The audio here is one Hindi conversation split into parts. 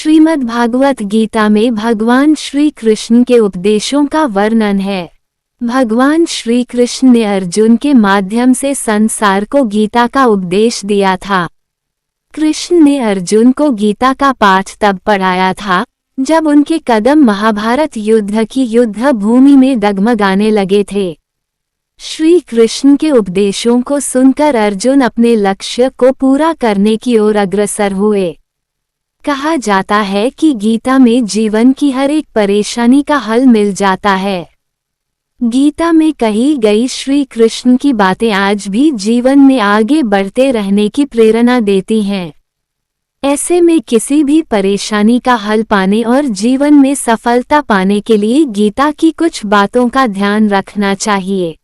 श्रीमद्भागवत गीता में भगवान श्री कृष्ण के उपदेशों का वर्णन है। भगवान श्री कृष्ण ने अर्जुन के माध्यम से संसार को गीता का उपदेश दिया था। कृष्ण ने अर्जुन को गीता का पाठ तब पढ़ाया था जब उनके कदम महाभारत युद्ध की युद्ध भूमि में डगमगाने लगे थे। श्री कृष्ण के उपदेशों को सुनकर अर्जुन अपने लक्ष्य को पूरा करने की ओर अग्रसर हुए। कहा जाता है कि गीता में जीवन की हर एक परेशानी का हल मिल जाता है। गीता में कही गई श्री कृष्ण की बातें आज भी जीवन में आगे बढ़ते रहने की प्रेरणा देती हैं। ऐसे में किसी भी परेशानी का हल पाने और जीवन में सफलता पाने के लिए गीता की कुछ बातों का ध्यान रखना चाहिए।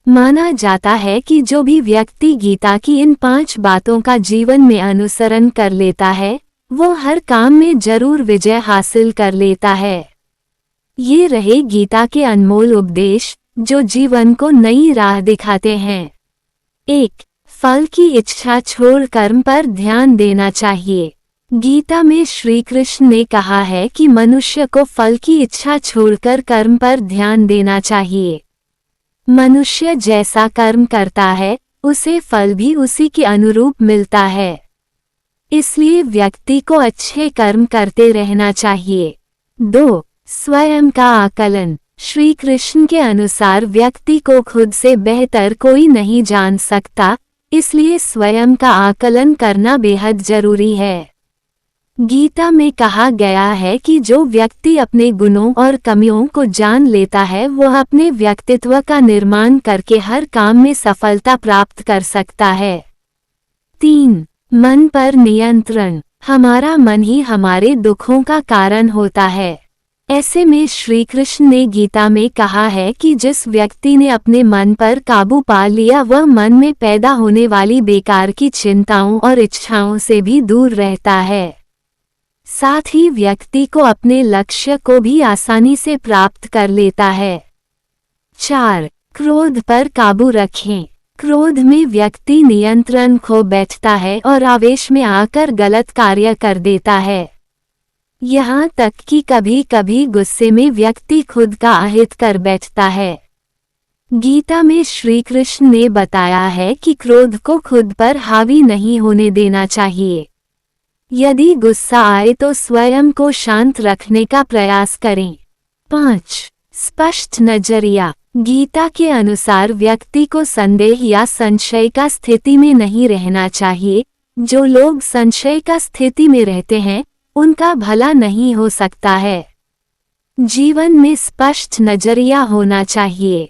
माना जाता है कि जो भी व्यक्ति गीता की इन 5 बातों का जीवन में अनुसरण कर लेता है वो हर काम में जरूर विजय हासिल कर लेता है। ये रहे गीता के अनमोल उपदेश जो जीवन को नई राह दिखाते हैं। 1. फल की इच्छा छोड़ कर्म पर ध्यान देना चाहिए। गीता में श्री कृष्ण ने कहा है कि मनुष्य को फल की इच्छा छोड़कर कर्म पर ध्यान देना चाहिए। मनुष्य जैसा कर्म करता है उसे फल भी उसी के अनुरूप मिलता है। इसलिए व्यक्ति को अच्छे कर्म करते रहना चाहिए। 2. स्वयं का आकलन। श्री कृष्ण के अनुसार व्यक्ति को खुद से बेहतर कोई नहीं जान सकता, इसलिए स्वयं का आकलन करना बेहद जरूरी है। गीता में कहा गया है कि जो व्यक्ति अपने गुणों और कमियों को जान लेता है वह अपने व्यक्तित्व का निर्माण करके हर काम में सफलता प्राप्त कर सकता है। 3. मन पर नियंत्रण। हमारा मन ही हमारे दुखों का कारण होता है। ऐसे में श्री कृष्ण ने गीता में कहा है कि जिस व्यक्ति ने अपने मन पर काबू पा लिया वह मन में पैदा होने वाली बेकार की चिंताओं और इच्छाओं से भी दूर रहता है। साथ ही व्यक्ति को अपने लक्ष्य को भी आसानी से प्राप्त कर लेता है। 4. क्रोध पर काबू रखें। क्रोध में व्यक्ति नियंत्रण खो बैठता है और आवेश में आकर गलत कार्य कर देता है। यहाँ तक कि कभी कभी गुस्से में व्यक्ति खुद का अहित कर बैठता है। गीता में श्री कृष्ण ने बताया है कि क्रोध को खुद पर हावी नहीं होने देना चाहिए। यदि गुस्सा आए तो स्वयं को शांत रखने का प्रयास करें। 5. स्पष्ट नजरिया। गीता के अनुसार व्यक्ति को संदेह या संशय का स्थिति में नहीं रहना चाहिए। जो लोग संशय का स्थिति में रहते हैं उनका भला नहीं हो सकता है। जीवन में स्पष्ट नजरिया होना चाहिए।